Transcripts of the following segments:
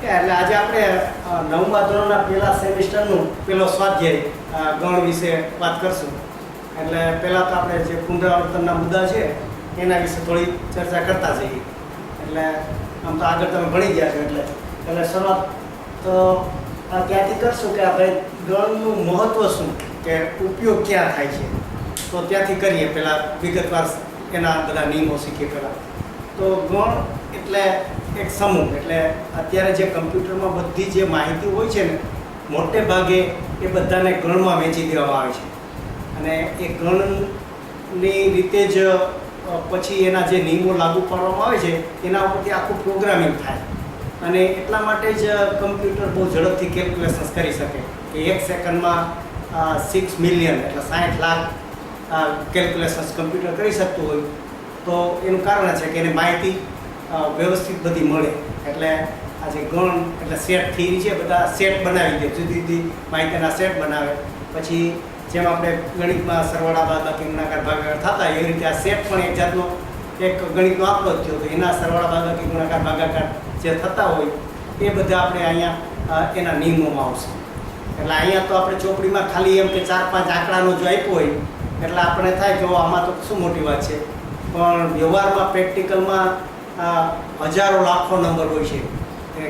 એટલે આજે આપણે નવમા ધોરણના પહેલા સેમિસ્ટરનું પહેલો સ્વાધ્યાય ગણ વિશે વાત કરશું. એટલે પહેલાં તો આપણે જે પુનરાવર્તનના મુદ્દા છે એના વિશે થોડી ચર્ચા કરતા જઈએ. એટલે આમ તો આગળ તમે ભણી ગયા છો એટલે શરૂઆત તો ત્યાંથી કરશું કે આપણે ગણનું મહત્ત્વ શું, કે ઉપયોગ ક્યાં થાય છે, તો ત્યાંથી કરીએ. પહેલાં વિગતવાર એના બધા નિયમો શીખીએ. પહેલાં તો ગણ એટલે એક સમૂહ. એટલે અત્યારે જે કમ્પ્યુટરમાં બધી જે માહિતી હોય છે ને, મોટે ભાગે એ બધાને ગણમાં વહેંચી દેવામાં આવે છે. અને એ ગણની રીતે જ પછી એના જે નિયમો લાગુ પાડવામાં આવે છે એના ઉપરથી આખું પ્રોગ્રામિંગ થાય. અને એટલા માટે જ કમ્પ્યુટર બહુ ઝડપથી કેલ્ક્યુલેશન્સ કરી શકે કે 1 સેકન્ડમાં 6 મિલિયન એટલે 60 લાખ કેલ્ક્યુલેશન્સ કમ્પ્યુટર કરી શકતું હોય. તો એનું કારણ છે કે એને માહિતી વ્યવસ્થિત બધી મળે. એટલે આ જે ગણ એટલે સેટ થિયરી છે, બધા સેટ બનાવી દે, જુદી જુદી માહિતીના સેટ બનાવે. પછી જેમ આપણે ગણિતમાં સરવાળા બાદબાકી ગુણાકાર ભાગાકાર થતા એવી રીતે આ સેટ પણ એક જાતનો એક ગણિતનો આંકડો જ થયો. તો એના સરવાળા બાદબાકી ગુણાકાર ભાગાકાર જે થતા હોય એ બધા આપણે અહીંયા એના નિયમોમાં આવશે. એટલે અહીંયા તો આપણે ચોપડીમાં ખાલી એમ કે 4-5 આંકડાનો જો આપ્યો હોય એટલે આપણે થાય કે આમાં તો શું મોટી વાત છે, પણ વ્યવહારમાં પ્રેક્ટિકલમાં હજારો લાખો નંબર હોય છે.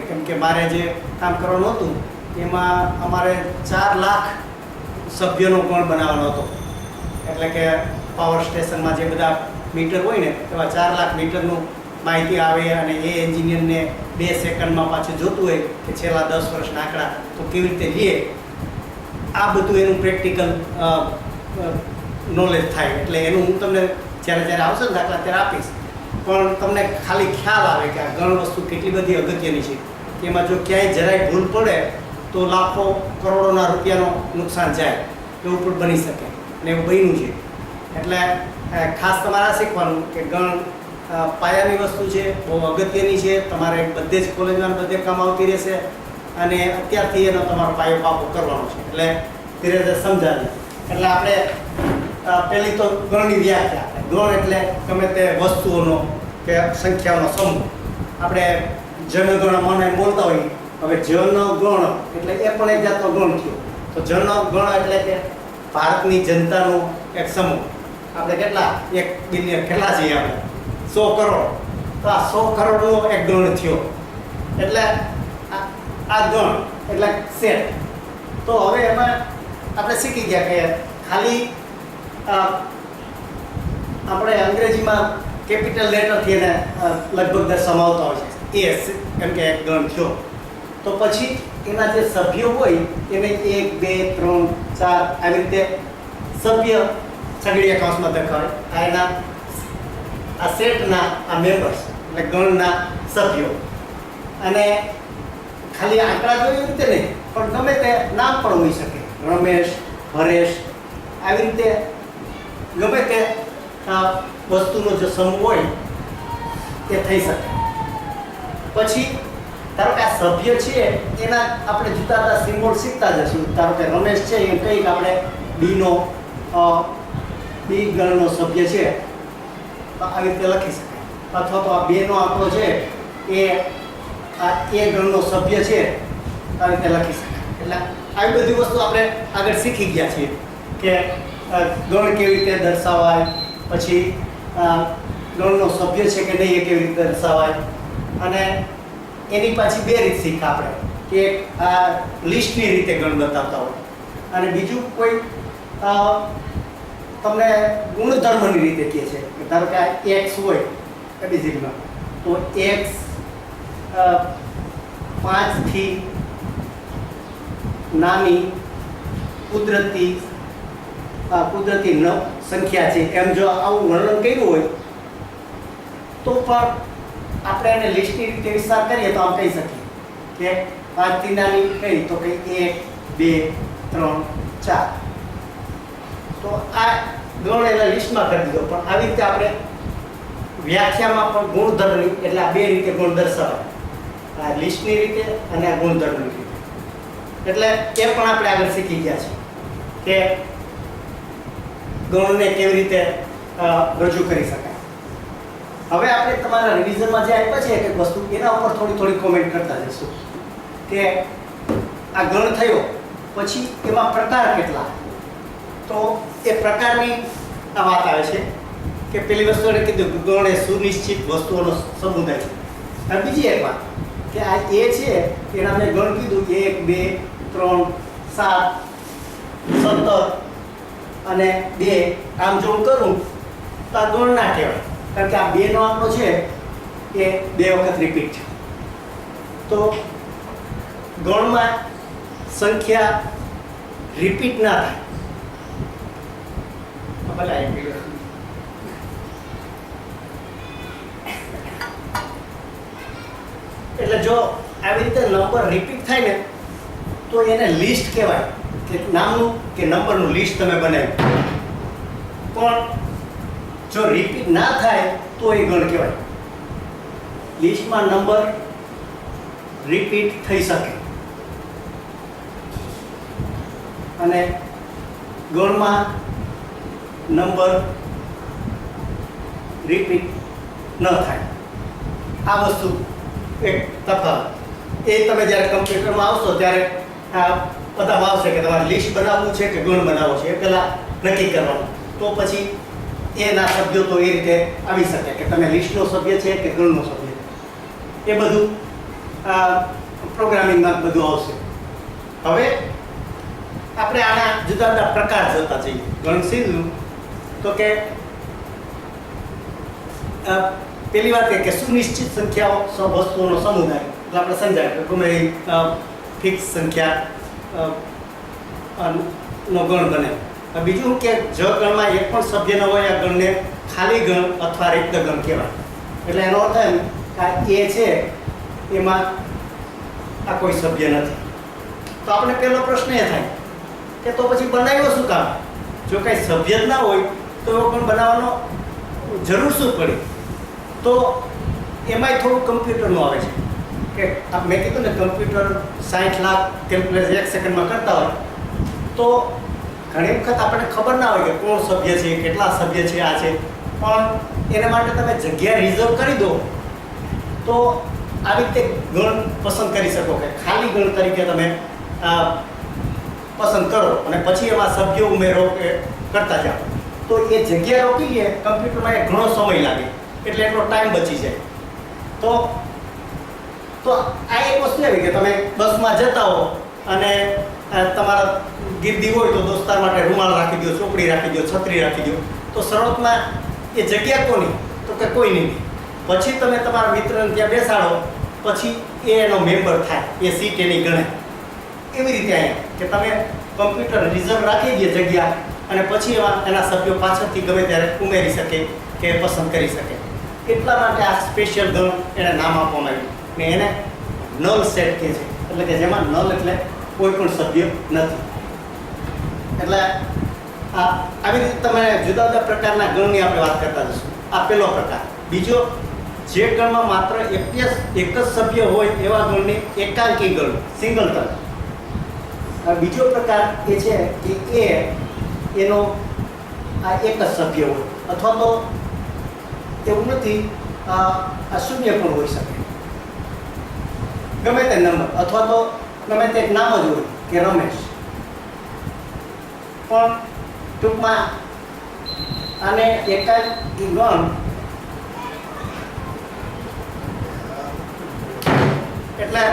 કેમ કે મારે જે કામ કરવાનું હતું એમાં અમારે 4 લાખ સભ્યોનો ગણ બનાવવાનો હતો. એટલે કે પાવર સ્ટેશનમાં જે બધા મીટર હોય ને એવા 4 લાખ મીટરનું માહિતી આવે. અને એ એન્જિનિયરને 2 સેકન્ડમાં પાછું જોતું હોય કે છેલ્લા 10 વર્ષના આંકડા તો કેવી રીતે લે, આ બધું એનું પ્રેક્ટિકલ નોલેજ થાય. એટલે એનું હું તમને જ્યારે આવશે ને દાખલા ત્યારે આપીશ. પણ તમને ખાલી ખ્યાલ આવે કે આ ગણ વસ્તુ કેટલી બધી અગત્યની છે કે એમાં જો ક્યાંય જરાય ભૂલ પડે તો લાખો કરોડોના રૂપિયાનું નુકસાન જાય એવું પણ બની શકે. અને એવું બન્યું છે. એટલે ખાસ તમારે આ શીખવાનું કે ગણ પાયાની વસ્તુ છે, બહુ અગત્યની છે. તમારે બધે જ કોલેજમાં બધે કામ આવતી રહેશે. અને અત્યારથી એનો તમારો પાયો પાકો કરવાનો છે. એટલે ધીરે ધીરે સમજાવી. એટલે આપણે પહેલી તો ગણની વ્યાખ્યા. ગણ એટલે ગમે તે વસ્તુઓનો કે સંખ્યાઓનો સમૂહ. આપણે જનગણ મન એમ બોલતા હોઈએ. હવે જન ગણ એટલે એ પણ એક જાતનો ગણ થયો. તો જન ગણ એટલે કે ભારતની જનતાનો એક સમૂહ. આપણે કેટલા 1 બિલિયન કેટલા છીએ આપણે 100 કરોડ. તો આ 100 કરોડનો એક ગણ થયો. એટલે આ ગણ એટલે સેટ. તો હવે એમાં આપણે શીખી ગયા કે ખાલી આપણે અંગ્રેજીમાં કેપિટલ લેટરથી એને લગભગ દર્શાવતા હોય છે એસ, એમ કે એક ગણ થયો. તો પછી એના જે સભ્યો હોય એને 1, 2, 3, 4 આવી રીતે સભ્ય છગડીયા કૌંસમાં દર્શાવે. આ એના આ સેટના આ મેમ્બર્સ એટલે ગણના સભ્યો. અને ખાલી આંકડા જોઈએ એવી રીતે નહીં, પણ ગમે તે નામ પણ હોઈ શકે. રમેશ, હરેશ આવી રીતે ગમે તે વસ્તુનો જે સમૂહ હોય એ થઈ શકે. પછી ધારો કે આ સભ્ય છે એના આપણે જુદા જુદા સિમ્બોલ શીખતા જશું. ધારો કે રમેશ છે એમ કહીને આપણે બી ગણનો સભ્ય છે તો આવી રીતે લખી શકાય. અથવા તો આ 2નો આંકડો છે એ આ એ ગણનો સભ્ય છે આવી રીતે લખી શકાય. એટલે આવી બધી વસ્તુ આપણે આગળ શીખી ગયા છીએ કે ગણ કેવી રીતે દર્શાવાય, પછી ગણનો સભ્ય છે કે નહીં એ કેવી રીતે દર્શાવાય. અને એની પાછી 2 રીત શીખા આપણે કે આ લિસ્ટની રીતે ગણ બતાવતા હોય અને બીજું કોઈ તમને ગુણધર્મની રીતે કહે છે કે ધારો કે આ x હોય એબીસીડીમાં તો x 5 થી નાની કુદરતી સંખ્યા છે એમ જો આવું વર્ણન કર્યું હોય તો પણ આપણે એને લિસ્ટની રીતે વિસ્તાર કરીએ તો આમ કહી શકીએ કે 5 થી નાની કઈ તો કઈ 1, 2, 3, 4. તો આ ગણ એના લિસ્ટમાં કરી દીધો. પણ આવી રીતે આપણે વ્યાખ્યામાં પણ ગુણધર્મની એટલે આ 2 રીતે ગુણ દર્શાવાય. આ લિસ્ટની રીતે અને આ ગુણધર્મની રીતે. એટલે એ પણ આપણે આગળ શીખી ગયા છે કે ગણને કેવી રીતે રજૂ કરી શકાય. હવે આપણે તમારા રિવિઝનમાં જે આપ્યા છે એક વસ્તુ એના ઉપર થોડી કોમેન્ટ કરતા જઈશું કે આ ગણ થયો પછી એમાં પ્રકાર કેટલા, તો એ પ્રકારની આ વાત આવે છે કે પેલી વસ્તુ એને કીધું કે ગણ એ સુનિશ્ચિત વસ્તુઓનો સમુદાય છે. અને બીજી એક વાત કે આ એ છે એના મેં ગણ કીધું 1 2 3 7 17 અને 2 આમ જો હું કરું તો આ ગણ ના કહેવાય, કારણ કે આ 2 નો આંકડો છે એ 2 વખત રિપીટ છે. તો ગણમાં સંખ્યા રિપીટ ના થાય. ભલે એટલે જો આવી રીતે નંબર રિપીટ થાય ને તો એને લિસ્ટ કહેવાય, કે નામનું કે નંબરનું લિસ્ટ તમે બનાવ્યું. પણ જો રિપીટ ના થાય તો એ ગણ કહેવાય. લિસ્ટમાં નંબર રિપીટ થઈ શકે અને ગણમાં નંબર રિપીટ ન થાય. આ વસ્તુ એક તફાવત. એ તમે જ્યારે કમ્પ્યુટરમાં આવશો ત્યારે આ બધામાં આવશે કે તમારે લિસ્ટ બનાવવું છે કે ગણ બનાવવું છે, એ પહેલાં નક્કી કરવાનું. તો પછી એના સભ્યો તો એ રીતે આવી શકે કે તમે લિસ્ટનો સભ્ય છે કે ગણનો સભ્ય. એ બધું પ્રોગ્રામિંગમાં બધું આવશે. હવે આપણે આના જુદા જુદા પ્રકાર જોતા જઈએ. ગણ સીધું તો કે પેલી વાત કે સુનિશ્ચિત સંખ્યાઓ વસ્તુઓનો સમુદાય, એટલે આપણે સમજાય કે ગમે એ ફિક્સ સંખ્યા નો ગણ બને. બીજું કે જ ગણમાં એક પણ સભ્ય ન હોય આ ગણને ખાલી ગણ અથવા રિક્ત ગણ કહેવાય. એટલે એનો અર્થ એમ કે એ છે એમાં આ કોઈ સભ્ય નથી. તો આપણે પહેલો પ્રશ્ન એ થાય કે તો પછી બનાવ્યો શું કામ? જો કાંઈ સભ્ય જ ના હોય તો એવો પણ બનાવવાનો જરૂર શું પડી? તો એમાંય થોડું કમ્પ્યુટરનું આવે છે કે મેં કીધું ને કમ્પ્યુટર 60 લાખ કેલ્ક્યુલેશન 1 સેકન્ડમાં કરતા હોય. તો ઘણી વખત આપણને ખબર ના હોય કે કોણ સભ્ય છે, કેટલા સભ્ય છે, આ છે. પણ એના માટે તમે જગ્યા રિઝર્વ કરી દો તો આવી રીતે ગણ પસંદ કરી શકો કે ખાલી ગણ તરીકે તમે પસંદ કરો અને પછી એમાં સભ્યો ઉમેરો કે કરતા જાઓ. તો એ જગ્યા રોકી લે કમ્પ્યુટરમાં એ ઘણો સમય લાગે, એટલે એટલો ટાઈમ બચી જાય. તો આ એક વસ્તુ એવી કે તમે બસમાં જતા હો અને તમારા ગીર્દી હોય તો દોસ્તાર માટે રૂમાલ રાખી દો, ચોપડી રાખી દો, છત્રી રાખી દો. તો શરૂઆતમાં એ જગ્યા કોની? તો કે કોઈ નહીં. પછી તમે તમારા મિત્રને ત્યાં બેસાડો પછી એ એનો મેમ્બર થાય, એ સીટ એની ગણે. એવી રીતે અહીંયા કે તમે કમ્પ્યુટર રિઝર્વ રાખી દે જગ્યા અને પછી એમાં એના સભ્યો પાછળથી ગમે ત્યારે ઉમેરી શકે કે પસંદ કરી શકે. એટલા માટે આ સ્પેશિયલ ગણ એને નામ આપવામાં આવ્યું ને એને નલ સેટ કહે છે. એટલે કે જેમાં નલ એટલે કોઈ પણ સભ્ય નથી. એટલે આવી રીતે તમે જુદા જુદા પ્રકારના ગણની આપણે વાત કરતા જઈશું. આ પહેલો પ્રકાર. બીજો, જે ગણમાં માત્ર એક જ સભ્ય હોય એવા ગણને એકાંકી ગણ, સિંગલટન. બીજો પ્રકાર એ છે કે એનો આ એક જ સભ્ય હોય, અથવા તો એવું નથી, આ શૂન્ય પણ હોઈ શકે. ગમે તે નંબર અથવા તો ગમે તે નામ જ હોય કે રમેશ. પણ ટૂંકમાં આને એકાંકી ગણ એટલે